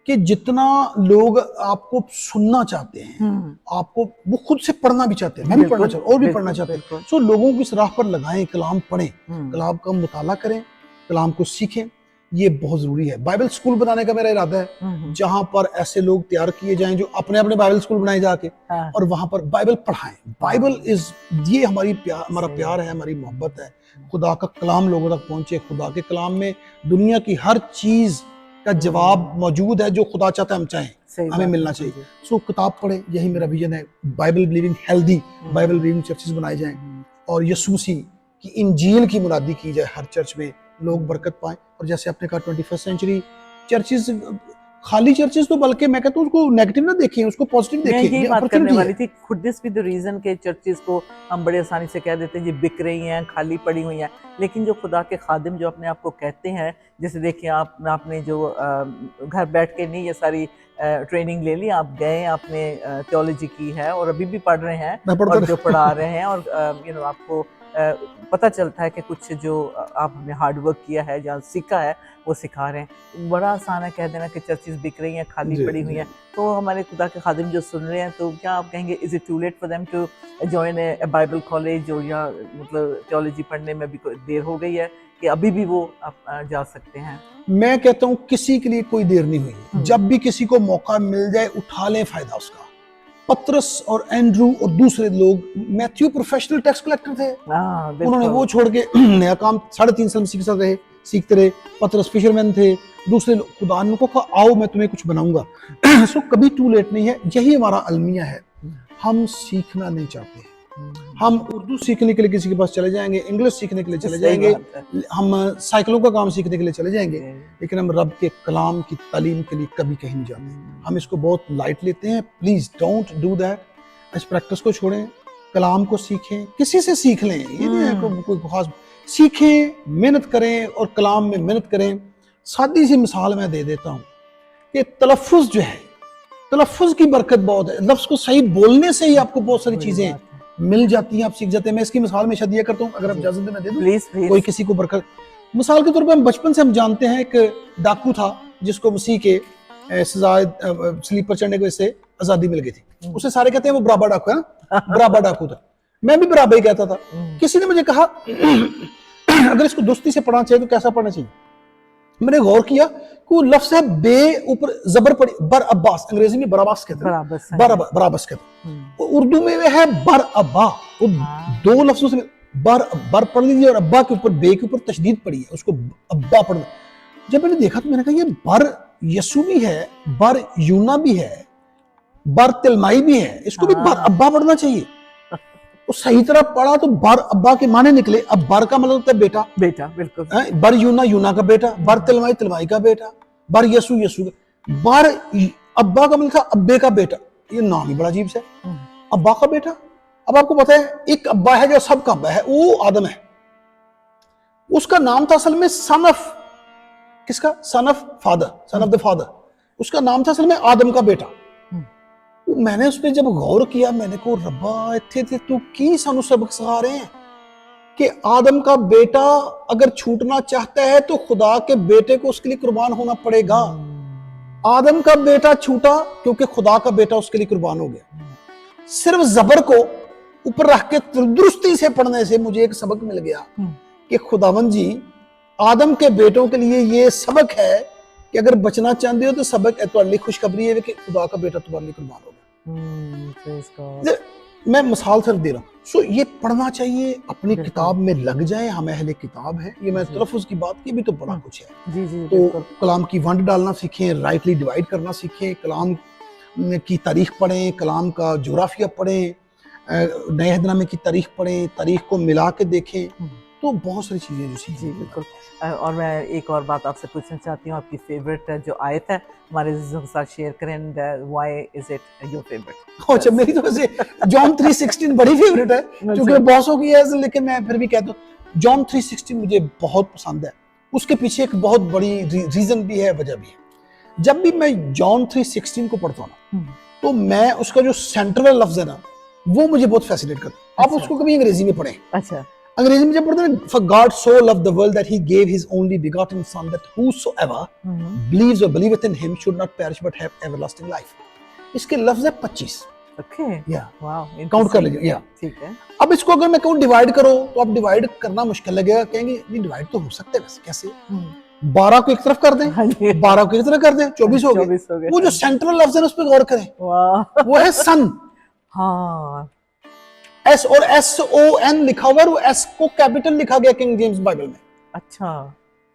Speaker 2: कि जितना लोग आपको सुनना चाहते हैं, आपको वो खुद से पढ़ना भी चाहते हैं, मैं भी पढ़ना चाहता हूँ और भी पढ़ना चाहते हैं। सो लोगों को इस राह पर लगाएं, कलाम पढ़ें, कलाम का मुताला करें, कलाम को सीखें, ये बहुत जरूरी है। बाइबल स्कूल बनाने का मेरा इरादा है, जहां पर ऐसे लोग तैयार किए जाएं जो अपने अपने बाइबल स्कूल बनाए जाके, और वहां पर बाइबल पढ़ाएं। बाइबल इज, ये हमारा प्यार है, हमारी मोहब्बत है। खुदा का कलाम लोगों तक पहुंचे। खुदा के कलाम में दुनिया की हर चीज का जवाब मौजूद है जो खुदा चाहता है हम चाहें, हमें मिलना चाहिए। सो किताब पढ़े, यही मेरा विजन है। Bible believing healthy Bible believing churches बनाए जाएं, और यीशु मसीह की इंजील की मुनादी की जाए हर चर्च में, लोग बरकत पाएं। और जैसे आपने कहा 21st सेंचुरी चर्चेस, खाली चर्चेस तो बल्कि मैं कहता हूँ उसको नेगेटिव ना देखें, उसको पॉजिटिव देखें।
Speaker 1: मैं यही बात करने वाली थी, खुद दिस बी द रीजन के चर्चेस को हम बड़े आसानी से कह देते हैं जी बिक रही हैं, खाली पड़ी हुई हैं। लेकिन जो खुदा के खादिम जो अपने आप को कहते हैं, जैसे देखिए आपने जो घर बैठ के नहीं ये सारी ट्रेनिंग ले ली, आप गए, आपने थियोलॉजी की है और अभी भी पढ़ रहे हैं और जो पढ़ा रहे हैं, और यू नो आपको पता चलता है कि कुछ जो आपने हार्ड वर्क किया है, जहाँ सीखा है, वो सिखा रहे हैं। बड़ा आसान है कह देना कि चर्चेस बिक रही हैं, खाली पड़ी हुई हैं। तो हमारे खुदा के खादिम जो सुन रहे हैं, तो क्या आप कहेंगे, is it too late for them to join a Bible college, और या मतलब थियोलॉजी पढ़ने में भी देर हो गई है कि अभी भी वो आप जा सकते हैं? मैं
Speaker 2: कहता हूँ किसी के लिए कोई देर नहीं हुई। जब भी किसी को मौका मिल जाए, उठा लें फायदा उसका। पतरस और एंड्रू और दूसरे लोग, मैथ्यू प्रोफेशनल टैक्स कलेक्टर थे, उन्होंने वो छोड़ के नया काम 3.5 साल सीखते रहे। पतरस फिशरमैन थे, दूसरे लोग। खुदा ने कहा आओ मैं तुम्हें कुछ बनाऊंगा। सो कभी टू लेट नहीं है। यही हमारा अलमिया है। हम सीखना नहीं चाहते, हम उर्दू सीखने के लिए किसी के पास चले जाएंगे, इंग्लिश सीखने के लिए चले जाएंगे, हम साइकिलों का काम सीखने के लिए चले जाएंगे, लेकिन हम रब के कलाम की तालीम के लिए कभी कहीं नहीं जाते। हम इसको बहुत लाइट लेते हैं। Please don't do that. इस प्रैक्टिस को छोड़ें, कलाम को सीखें, किसी से सीख लें, ये नहीं है कोई खास, सीखें, मेहनत करें और कलाम में मेहनत करें। सादी सी मिसाल मैं दे देता हूँ कि तलफ़ुज़ जो है, तलफ़ुज़ की बरकत बहुत है। लफ्ज़ को सही बोलने से ही आपको बहुत सारी चीजें मिल जाती हैं, आप सीख जाते हैं। मैं इसकी मिसाल में शायद ये करता हूँ, अगर आप इजाजत दें मैं दे दूं। प्लीज। कोई किसी को बरकत, मिसाल के तौर पर हम बचपन से हम जानते हैं, एक डाकू था जिसको मसीह के सजा स्लीपर चढ़ने की वजह से आजादी मिल गई थी। उसे सारे कहते हैं वो बराबर डाकू है ना, बराबर डाकू था। मैं भी बराबर ही कहता था। किसी ने मुझे कहा अगर इसको दोस्ती से पढ़ना चाहिए तो कैसा पढ़ना चाहिए? मैंने गौर किया कि वो लफ्ज़ है बे ऊपर जबर पड़ी, बर अब्बास, अंग्रेजी में बराबास कहते हैं, बराबास कहते हैं। उर्दू में है बर अब्बा। वो दो लफ्जों से बर पढ़ लीजिए और अब्बा के ऊपर बे के ऊपर तशदीद पड़ी है, उसको अब्बा पढ़ना। जब मैंने देखा तो मैंने कहा ये बर यसु भी है, बर यूना भी है, बर तिलमाई भी है, इसको भी बर अब्बा पढ़ना चाहिए। वो सही तरह पढ़ा तो बर अब्बा के माने निकले। अब बर का मतलब होता है बेटा, बेटा बिल्कुल। बर यूना यूना का बेटा, बर तिलमाई तिलमाई का बेटा, बर यसु यसु का। बर अब्बा का मतलब था अब्बे का बेटा, ये नाम ही बड़ा अजीब सा है, अब्बा का बेटा। अब आपको पता है एक अब्बा है जो सबका अब्बा है, वो आदम है। उसका नाम था असल में सन ऑफ, किसका? Son of father, son of the father. उसका नाम था असल में आदम का बेटा। तो मैंने उस पर जब गौर किया, मैंने को रब्बा इत्थे थे तू की सानू सबक सिखा रहे हैं कि आदम का बेटा अगर छूटना चाहता है तो खुदा के बेटे को उसके लिए कुर्बान होना पड़ेगा। आदम का बेटा छूटा क्योंकि खुदा का बेटा उसके लिए कुर्बान हो गया। सिर्फ जबर को ऊपर रख के दुरुस्ती से पढ़ने से मुझे एक सबक मिल गया कि खुदावन जी आदम के बेटों के लिए ये सबक है कि अगर बचना चाहते हो तो सबक तुम्हारे लिए खुशखबरी है कि खुदा का बेटा तुम्हारे लिए कुर्बान हो गया। मैं मिसाल सिर्फ दे रहा हूँ। सो ये पढ़ना चाहिए, अपनी किताब में लग जाए। हम अहले किताब है, ये मैं तलफ़ुज़ की बात की भी तो बड़ा कुछ है। तो कलाम की वंड डालना सीखें, राइटली डिवाइड करना सीखें, कलाम की तारीख पढ़ें, कलाम का जोग्राफिया पढ़ें, नए अहदनामे की तारीख पढ़ें, तारीख को मिला के देखें, तो बहुत सारी चीज़ें जो सीखें।
Speaker 1: जी बिल्कुल। और मैं एक और बात आपसे पूछना चाहती हूँ, आपकी फेवरेट जो आयत है हमारे अज़ीज़ों के साथ शेयर करें, why is it your favourite?
Speaker 2: अच्छा, मेरी तो वैसे जॉन 3:16 बड़ी फेवरेट है, क्योंकि बॉसों की है, लेकिन मैं फिर भी कहता हूँ जॉन 3:16 मुझे बहुत पसंद है। उसके पीछे एक बहुत बड़ी रीजन भी है, वजह भी है। जब भी मैं जॉन 3:16 को पढ़ता हूँ ना, तो मैं उसका जो सेंट्रल लफ्ज है ना, वो मुझे बहुत फैसिनेट करता है। आप उसको कभी अंग्रेजी में पढ़ें।
Speaker 1: अच्छा,
Speaker 2: अंग्रेजी में जब पढ़ते हैं, for God so loved the world that he gave his only begotten son that whosoever believes or believeth in him should not perish but have everlasting life। इसके लफ्ज है 25।
Speaker 1: ओके,
Speaker 2: या
Speaker 1: वाओ,
Speaker 2: काउंट कर लीजिए। या
Speaker 1: ठीक है।
Speaker 2: अब इसको अगर मैं कहूँ डिवाइड करो, तो आप डिवाइड करना मुश्किल लगेगा, कहेंगे नहीं डिवाइड तो हो सकता है, वैसे कैसे? 12 को एक तरफ कर दें, 12 को एक तरफ कर दें, 24 हो गए। वो जो सेंट्रल लफ्ज है उस पर गौर करें, वो है सन।
Speaker 1: हाँ,
Speaker 2: एस और SON लिखा हुआ है, वो एस को कैपिटल लिखा गया किंग जेम्स बाइबल में।
Speaker 1: अच्छा।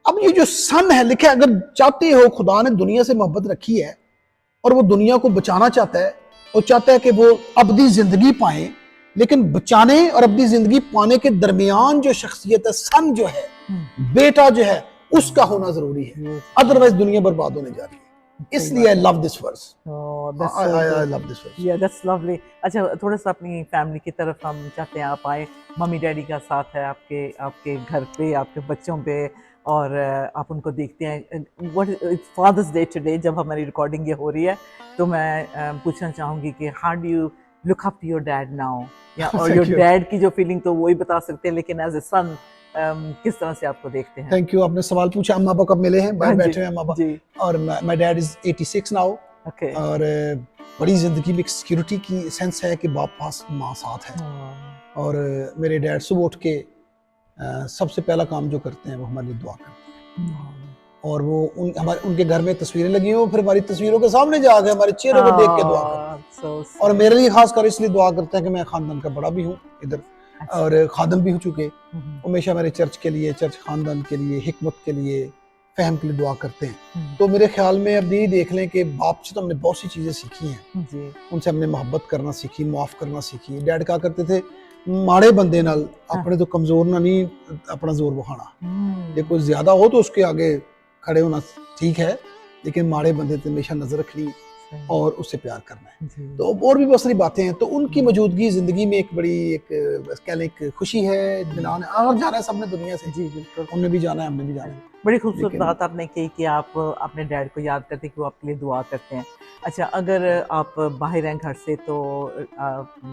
Speaker 2: अब ये जो सन है लिखा है, अगर चाहते हो, खुदा ने दुनिया से मोहब्बत रखी है और वो दुनिया को बचाना चाहता है और चाहता है कि वो अबदी जिंदगी पाए, लेकिन बचाने और अबदी जिंदगी पाने के दरमियान जो शख्सियत है, सन जो है, बेटा जो है, उसका होना जरूरी है, अदरवाइज दुनिया बर्बाद होने जा रही है। इसलिए I love this verse. I love this verse.
Speaker 1: Yeah that's lovely. अच्छा, थोड़ा सा अपनी फैमिली की तरफ हम चाहते हैं आप आए। मम्मी डैडी का साथ है आपके घर पे, आपके बच्चों पे, और आप उनको देखते हैं। What it's Father's Day today, जब हमारी रिकॉर्डिंग ये हो रही है, तो मैं पूछना चाहूँगी कि how do you look up to your dad now, या और योर डैड की जो फीलिंग तो वो ही बता सकते हैं, लेकिन एज ए सन किस तरह से आपको देखते हैं?
Speaker 2: थैंक यू, आपने सवाल पूछा। अम्मा पापा कब मिले हैं, बाहर बैठे हैं अम्मा पापा, और माय डैड इज 86 नाउ। और बड़ी जिंदगी में एक सिक्योरिटी की सेंस है कि बाप पास माँ साथ है। और मेरे डैड सुबह उठ के सबसे पहला काम जो करते हैं वो हमारे लिए दुआ करते हैं। और वो उनके घर में तस्वीरें लगी हुई, फिर हमारी तस्वीरों के सामने जाके हमारे चेहरे को देख के दुआ करते हैं। और मेरे लिए खास कर इसलिए दुआ करते हैं कि मैं खानदान का बड़ा भी हूँ इधर, और खादम भी हो चुके। हमेशा मेरे चर्च के लिए, चर्च खानदान के लिए, हिकमत के लिए, फहम के लिए दुआ करते हैं। तो मेरे ख्याल में अब यही देख लें कि बाप से तो हमने बहुत सी चीज़ें सीखी हैं। उनसे हमने मोहब्बत करना सीखी, माफ़ करना सीखी। डैड कहा करते थे, माड़े बंदे नाल अपने तो कमज़ोर ना नहीं अपना जोर बखाना, ये कोई ज़्यादा हो तो उसके आगे खड़े होना ठीक है, लेकिन माड़े बंदे तो हमेशा नज़र रखनी और उससे प्यार करना है। तो और भी बहुत सारी बातें हैं। तो उनकी मौजूदगी ज़िंदगी में एक बड़ी कह लें एक खुशी है, इत्मीनान है। और जाना है सबने दुनिया से। जी बिल्कुल, उन्हें भी जाना है, हमने भी जाना है।
Speaker 1: बड़ी खूबसूरत बात आपने की कि आप अपने डैड को याद करते कि वो आपके लिए दुआ करते हैं। अच्छा, अगर आप बाहर हैं घर से, तो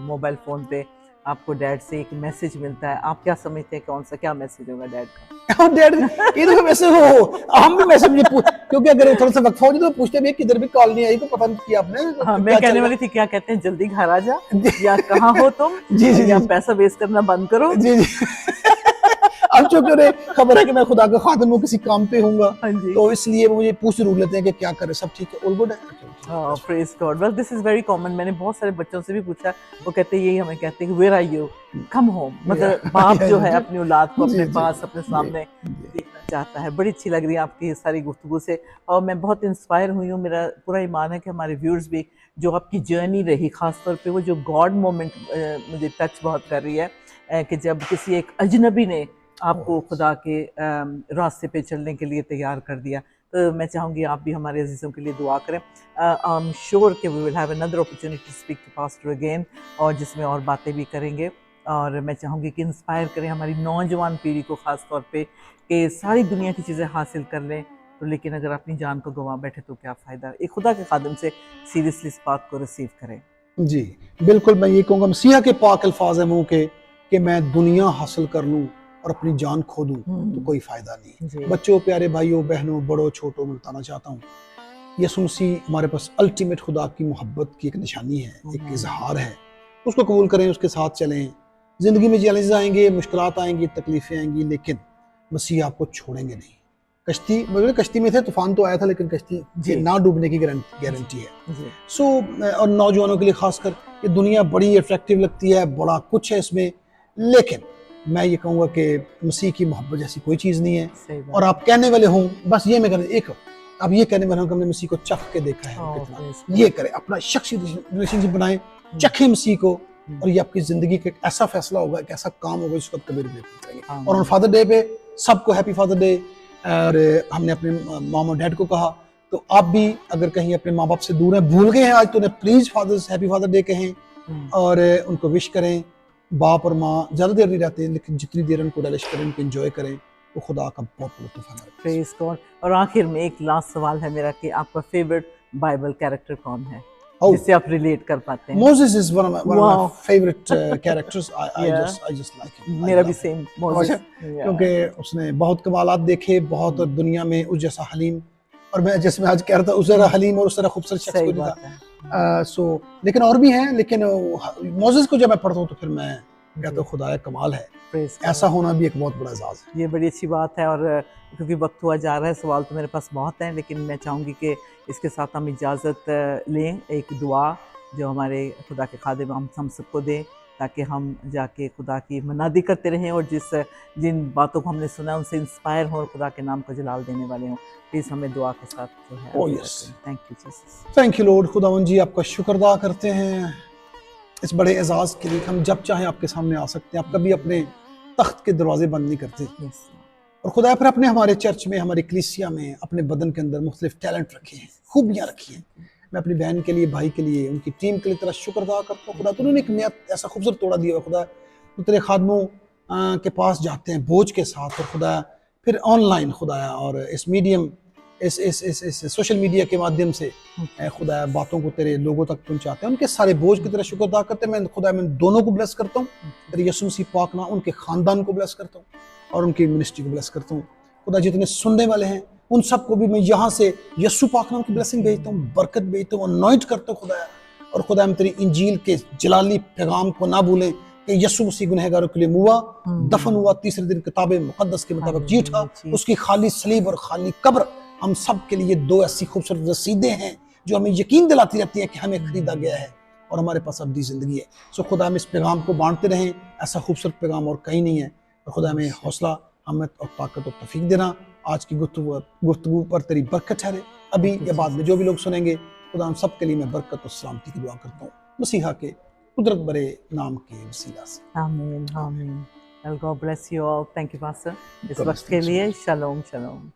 Speaker 1: मोबाइल फ़ोन पे आपको डैड से एक मैसेज मिलता है, आप क्या समझते हैं कौन सा क्या मैसेज होगा डैड का?
Speaker 2: डैड ये तो वैसे हो, हम भी मैसेज क्योंकि अगर थोड़ा सा वक्फा हो जाए तो पूछते भी किधर भी कॉल नहीं आई, तो पता नहीं किया आपने।
Speaker 1: हाँ, मैं कहने वाली थी क्या कहते हैं, जल्दी घर आ जा, या कहाँ हो तुम, या पैसा वेस्ट करना बंद करो।
Speaker 2: जी जी। अब चूंकि उन्हें खबर है कि मैं खुदा का खादिम हूँ, किसी काम पे हूँगा, तो इसलिए मुझे पूछ जरूर लेते हैं कि क्या करे, सब ठीक है, ऑल गुड है।
Speaker 1: Praise God. Well, this is very common. मैंने बहुत सारे बच्चों से भी पूछा, वो कहते हैं, यही हमें कहते हैं कि where are you, come home. मतलब बाप जो है अपनी औलाद को अपने पास, अपने सामने देखना चाहता है। बड़ी अच्छी लग रही है आपकी सारी गुफ्तगू से, और मैं बहुत इंस्पायर हुई हूँ। मेरा पूरा ईमान है कि हमारे व्यूअर्स भी, जो आपकी जर्नी रही, खासतौर पे वो जो गॉड मोमेंट मुझे टच बहुत कर रही है, कि जब किसी एक अजनबी ने आपको खुदा के रास्ते पे चलने के लिए तैयार कर दिया। तो मैं चाहूँगी आप भी हमारे अजीज़ों के लिए दुआ करें। आई एम श्योर कि we will have another opportunity to speak to pastor again, और जिसमें और बातें भी करेंगे। और मैं चाहूँगी कि इंस्पायर करें हमारी नौजवान पीढ़ी को ख़ास तौर पे कि सारी दुनिया की चीज़ें हासिल कर लें, तो लेकिन अगर अपनी जान को गंवा बैठे तो क्या फ़ायदा। एक खुदा के खादिम से सीरियसली इस बात को रिसीव करें।
Speaker 2: जी बिल्कुल, मैं ये कहूँगा मसीहा के पाक अल्फाज हैं मुँह के कि मैं दुनिया हासिल कर लूँ और अपनी जान खो दूँ तो कोई फ़ायदा नहीं।
Speaker 1: जी
Speaker 2: बच्चों, प्यारे भाइयों बहनों, बड़ों छोटों, मैं बताना चाहता हूँ यीशु मसीह हमारे पास अल्टीमेट खुदा की मोहब्बत की एक निशानी है, एक इजहार है। उसको कबूल करें, उसके साथ चलें। ज़िंदगी में चैलेंजेस आएंगे, मुश्किलात आएंगी, तकलीफ़ें आएंगी, लेकिन मसीह आपको छोड़ेंगे नहीं। कश्ती मतलब कश्ती में थे, तूफान तो आया था, लेकिन कश्ती के ना डूबने की गारंटी है। सो और नौजवानों के लिए खासकर ये दुनिया बड़ी अट्रैक्टिव लगती है, बड़ा कुछ है इसमें, लेकिन मैं ये कहूँगा कि मसीह की मोहब्बत जैसी कोई चीज़ नहीं है। और आप कहने वाले हों, बस ये मैं कहने एक अब ये कहने वाला हूँ कि हमने मसीह को चख के देखा है वो कितना, ये करें, अपना शख्सी रिलेशनशिप बनाएं, चखें मसीह को, और ये आपकी जिंदगी का एक ऐसा फैसला होगा, एक ऐसा काम होगा जिसको आप कभी रिग्रेट नहीं करेंगे। और ऑन फादर डे पे सबको हैप्पी फादर डे। और हमने अपने मॉम और डैड को कहा, तो आप भी अगर कहीं अपने माँ बाप से दूर हैं, भूल गए हैं आज, तो उन्हें प्लीज हैप्पी फादर डे कहें और उनको विश करें। बाप और माँ ज़्यादा देर नहीं रहते, लेकिन जितनी देर उनको रिलिश करें, उनको एंजॉय करें, वो खुदा का बहुत बड़ा तोहफा है।
Speaker 1: Praise God. और आखिर में एक लास्ट सवाल है मेरा कि आपका फेवरेट बाइबल कैरेक्टर कौन है जिससे आप रिलेट कर पाते हैं?
Speaker 2: Moses is one of my favorite characters. I just like him.
Speaker 1: मेरा भी सेम मोसेस,
Speaker 2: क्योंकि उसने बहुत कमालात देखे, बहुत, और दुनिया में उस जैसा हलीम, और मैं जैसे मैं आज कह रहा था, उस तरह हलीम और उस तरह खूबसूरत शख्स कोई नहीं था। सो लेकिन और भी हैं, लेकिन मोसेस को जब मैं पढ़ता हूँ तो फिर मैं कहता हूँ खुदा कमाल है, ऐसा होना भी एक बहुत बड़ा एजाज़ है।
Speaker 1: ये बड़ी अच्छी बात है। और क्योंकि वक्त हुआ जा रहा है, सवाल तो मेरे पास बहुत हैं, लेकिन मैं चाहूँगी कि इसके साथ हम इजाज़त लें, एक दुआ जो हमारे खुदा के खादिम हम सबको दें, ताकि हम जाके खुदा की मनादी करते रहें और जिन बातों को हमने सुना उनसे इंस्पायर हों और खुदा के नाम को जलाल देने वाले हों। प्लीज़ हमें दुआ के साथ जो है thank you Jesus.
Speaker 2: Thank you Lord. खुदावंद जी आपका शुक्र अदा करते हैं इस बड़े एजाज़ के लिए। हम जब चाहें आपके सामने आ सकते हैं, आप कभी अपने तख्त के दरवाजे बंद नहीं करते। और खुदा फिर अपने हमारे चर्च में, हमारी कलीसिया में, अपने बदन के अंदर मुख्तलिफ टैलेंट रखे हैं, खूबियाँ रखी हैं। मैं अपनी बहन के लिए, भाई के लिए, उनकी टीम के लिए तेरा शुक्र अदा करता हूँ। खुदा तूने एक नया ऐसा खूबसूरत तोड़ा दिया है। खुदा तो तेरे खादमों के पास जाते हैं बोझ के साथ, और खुदा फिर ऑनलाइन खुदाया और इस मीडियम इस सोशल मीडिया के माध्यम से खुदा बातों को तेरे लोगों तक पहुंचाते हैं। उनके सारे बोझ की तरह शुक्र अदा करते हैं। मैं खुदा मैं दोनों को ब्लेस करता हूँ, तेरे यीशु मसीह पाक ना, उनके ख़ानदान को ब्लेस करता हूँ और उनकी मिनिस्ट्री को ब्लेस करता हूँ। खुदा जितने सुनने वाले हैं उन सबको भी मैं यहाँ से यीशु पाक नाम की ब्लेसिंग भेजता हूँ, बरकत भेजता हूँ, अनॉइंट करता हूँ खुदा। और खुदा हम तेरी इंजील के जलाली पैगाम को ना भूलें कि यीशु मसीह गुनहगारों के लिए मुआ, दफन हुआ, तीसरे दिन किताब मुक़द्दस के मुताबिक जी उठा। उसकी खाली सलीब और खाली कब्र हम सब के लिए दो ऐसी खूबसूरत रसीदें हैं जो हमें यकीन दिलाती रहती है कि हमें खरीदा गया है और हमारे पास अब्दी ज़िंदगी है। सो खुदा हम इस पैगाम को बांटते रहें, ऐसा खूबसूरत पैगाम और कहीं नहीं है। और खुदा हमें हौसला, हिम्मत और ताकत और तौफीक देना। आज की गुफ्तगू पर तेरी बरकत ठहरे, अभी या बाद में जो भी लोग सुनेंगे। खुदा हम सब के लिए मैं बरकत और सलामती की दुआ करता हूँ मसीहा के कुदरत बड़े नाम के वसीला से।
Speaker 1: आमीन आमीन। God bless you all. Thank you, Pastor. इस वक्त के लिए शलोम शलोम।